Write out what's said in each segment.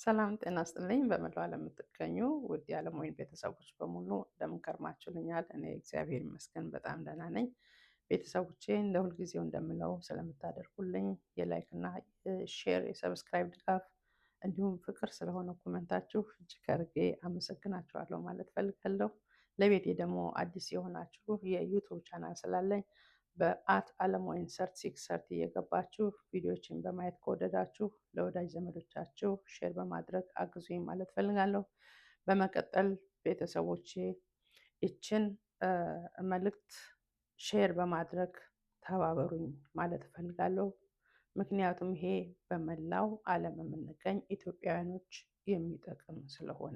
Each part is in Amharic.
ሰላም ጤና ይስጥልኝ። በመላው ዓለም የምትገኙ ውድ የዓለም ወይን ቤተሰቦች በሙሉ እንደምን ከርማችሁልኛል? እኔ እግዚአብሔር ይመስገን በጣም ደህና ነኝ። ቤተሰቦቼ እንደ ሁልጊዜው እንደምለው ስለምታደርጉልኝ የላይክ እና ሼር የሰብስክራይብ ድጋፍ እንዲሁም ፍቅር ስለሆነ ኮመንታችሁ እጅግ አድርጌ አመሰግናችኋለሁ ማለት ፈልጋለሁ። ለቤቴ ደግሞ አዲስ የሆናችሁ የዩቱብ ቻናል ስላለኝ በአት አለምወይን 3630 እየገባችሁ ቪዲዮዎችን በማየት ከወደዳችሁ ለወዳጅ ዘመዶቻችሁ ሼር በማድረግ አግዙኝ ማለት ፈልጋለሁ። በመቀጠል ቤተሰቦቼ ይችን መልእክት ሼር በማድረግ ተባበሩኝ ማለት ፈልጋለሁ። ምክንያቱም ይሄ በመላው ዓለም የምንገኝ ኢትዮጵያውያኖች የሚጠቅም ስለሆነ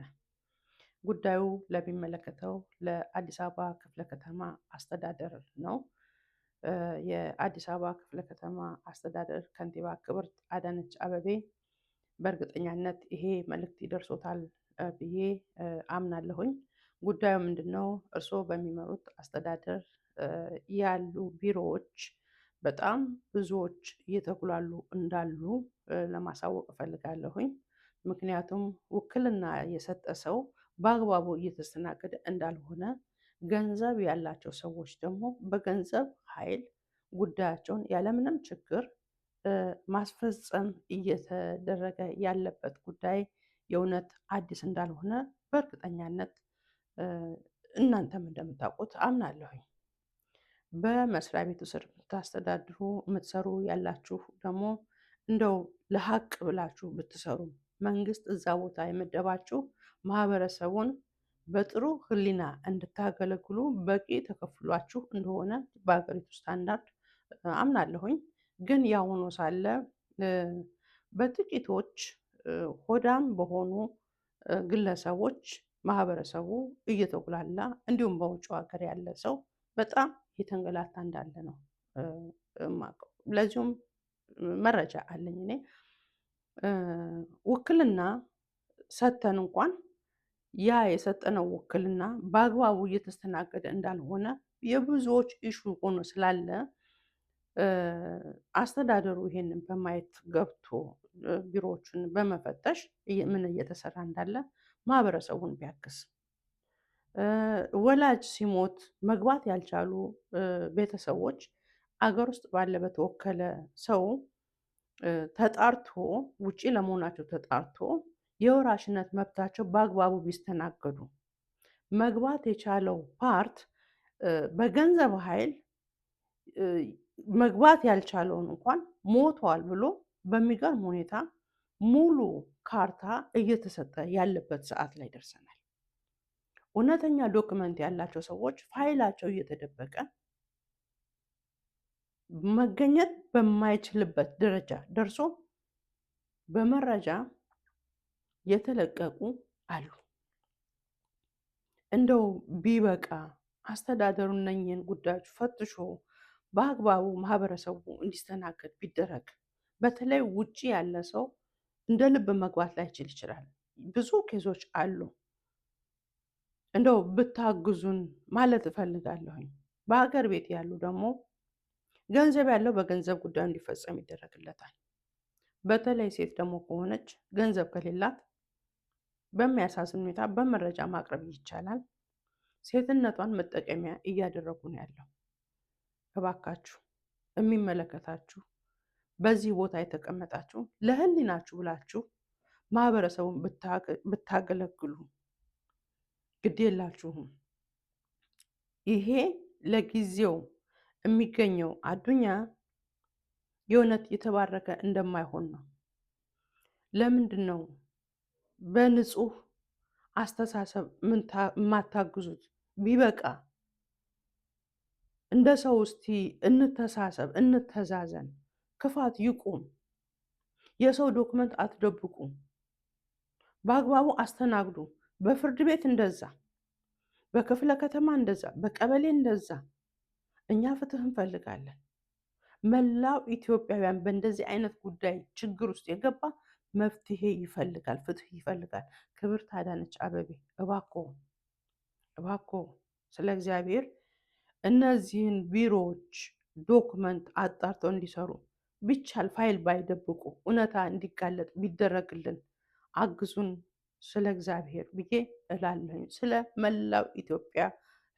ጉዳዩ ለሚመለከተው ለአዲስ አበባ ክፍለ ከተማ አስተዳደር ነው። የአዲስ አበባ ክፍለ ከተማ አስተዳደር ከንቲባ ክብርት አዳነች አቤቤ በእርግጠኛነት ይሄ መልእክት ይደርሶታል ብዬ አምናለሁኝ። ጉዳዩ ምንድነው? እርስዎ በሚመሩት አስተዳደር ያሉ ቢሮዎች በጣም ብዙዎች እየተጉላሉ እንዳሉ ለማሳወቅ እፈልጋለሁኝ። ምክንያቱም ውክልና የሰጠ ሰው በአግባቡ እየተስተናገደ እንዳልሆነ፣ ገንዘብ ያላቸው ሰዎች ደግሞ በገንዘብ ኃይል ጉዳያቸውን ያለምንም ችግር ማስፈጸም እየተደረገ ያለበት ጉዳይ የእውነት አዲስ እንዳልሆነ በእርግጠኛነት እናንተም እንደምታውቁት አምናለሁኝ። በመስሪያ ቤቱ ስር የምታስተዳድሩ የምትሰሩ ያላችሁ ደግሞ እንደው ለሀቅ ብላችሁ ብትሰሩ መንግስት እዛ ቦታ የመደባችሁ ማህበረሰቡን በጥሩ ሕሊና እንድታገለግሉ በቂ ተከፍሏችሁ እንደሆነ በሀገሪቱ ስታንዳርድ አምናለሁኝ። ግን ያሁኑ ሳለ በጥቂቶች ሆዳም በሆኑ ግለሰቦች ማህበረሰቡ እየተጉላላ እንዲሁም በውጭ ሀገር ያለ ሰው በጣም እየተንገላታ እንዳለ ነው የማውቀው። ለዚሁም መረጃ አለኝ። እኔ ውክልና ሰጥተን እንኳን ያ የሰጠነው ውክልና በአግባቡ እየተስተናገደ እንዳልሆነ የብዙዎች ኢሹ ሆኖ ስላለ አስተዳደሩ ይሄንን በማየት ገብቶ ቢሮዎቹን በመፈተሽ ምን እየተሰራ እንዳለ ማህበረሰቡን ቢያግዝ፣ ወላጅ ሲሞት መግባት ያልቻሉ ቤተሰቦች አገር ውስጥ ባለ በተወከለ ሰው ተጣርቶ ውጪ ለመሆናቸው ተጣርቶ የወራሽነት መብታቸው በአግባቡ ቢስተናገዱ፣ መግባት የቻለው ፓርት በገንዘብ ኃይል መግባት ያልቻለውን እንኳን ሞቷል ብሎ በሚገርም ሁኔታ ሙሉ ካርታ እየተሰጠ ያለበት ሰዓት ላይ ደርሰናል። እውነተኛ ዶክመንት ያላቸው ሰዎች ፋይላቸው እየተደበቀ መገኘት በማይችልበት ደረጃ ደርሶ በመረጃ የተለቀቁ አሉ። እንደው ቢበቃ አስተዳደሩ እነኝህን ጉዳዮች ፈትሾ በአግባቡ ማህበረሰቡ እንዲስተናገድ ቢደረግ። በተለይ ውጪ ያለ ሰው እንደ ልብ መግባት ላይችል ይችላል። ብዙ ኬዞች አሉ። እንደው ብታግዙን ማለት እፈልጋለሁኝ። በሀገር ቤት ያሉ ደግሞ ገንዘብ ያለው በገንዘብ ጉዳዩ እንዲፈጸም ይደረግለታል። በተለይ ሴት ደግሞ ከሆነች ገንዘብ ከሌላት በሚያሳዝን ሁኔታ በመረጃ ማቅረብ ይቻላል። ሴትነቷን መጠቀሚያ እያደረጉ ነው ያለው። እባካችሁ የሚመለከታችሁ በዚህ ቦታ የተቀመጣችሁ ለህሊናችሁ ብላችሁ ማህበረሰቡን ብታገለግሉ ግድ የላችሁም። ይሄ ለጊዜው የሚገኘው አዱኛ የእውነት የተባረከ እንደማይሆን ነው። ለምንድን ነው በንጹህ አስተሳሰብ የማታግዙት? ቢበቃ እንደ ሰው እስቲ እንተሳሰብ፣ እንተዛዘን። ክፋት ይቁም። የሰው ዶክመንት አትደብቁ። በአግባቡ አስተናግዱ። በፍርድ ቤት እንደዛ፣ በክፍለ ከተማ እንደዛ፣ በቀበሌ እንደዛ። እኛ ፍትህ እንፈልጋለን። መላው ኢትዮጵያውያን በእንደዚህ አይነት ጉዳይ ችግር ውስጥ የገባ መፍትሄ ይፈልጋል፣ ፍትህ ይፈልጋል። ክብርት አዳነች አቤቤ እባክዎ ስለ እግዚአብሔር እነዚህን ቢሮዎች ዶክመንት አጣርተው እንዲሰሩ ቢቻል ፋይል ባይደብቁ እውነታ እንዲጋለጥ ቢደረግልን አግዙን ስለ እግዚአብሔር ብዬ እላለሁኝ። ስለ መላው ኢትዮጵያ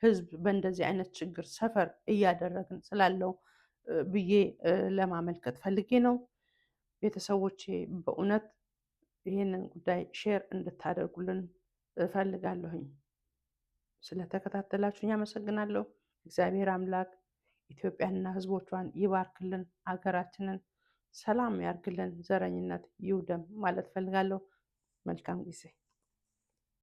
ሕዝብ በእንደዚህ አይነት ችግር ሰፈር እያደረግን ስላለው ብዬ ለማመልከት ፈልጌ ነው። ቤተሰቦቼ በእውነት ይህንን ጉዳይ ሼር እንድታደርጉልን እፈልጋለሁኝ። ስለተከታተላችሁኝ አመሰግናለሁ። እግዚአብሔር አምላክ ኢትዮጵያንና ሕዝቦቿን ይባርክልን፣ አገራችንን ሰላም ያርግልን፣ ዘረኝነት ይውደም ማለት ፈልጋለሁ። መልካም ጊዜ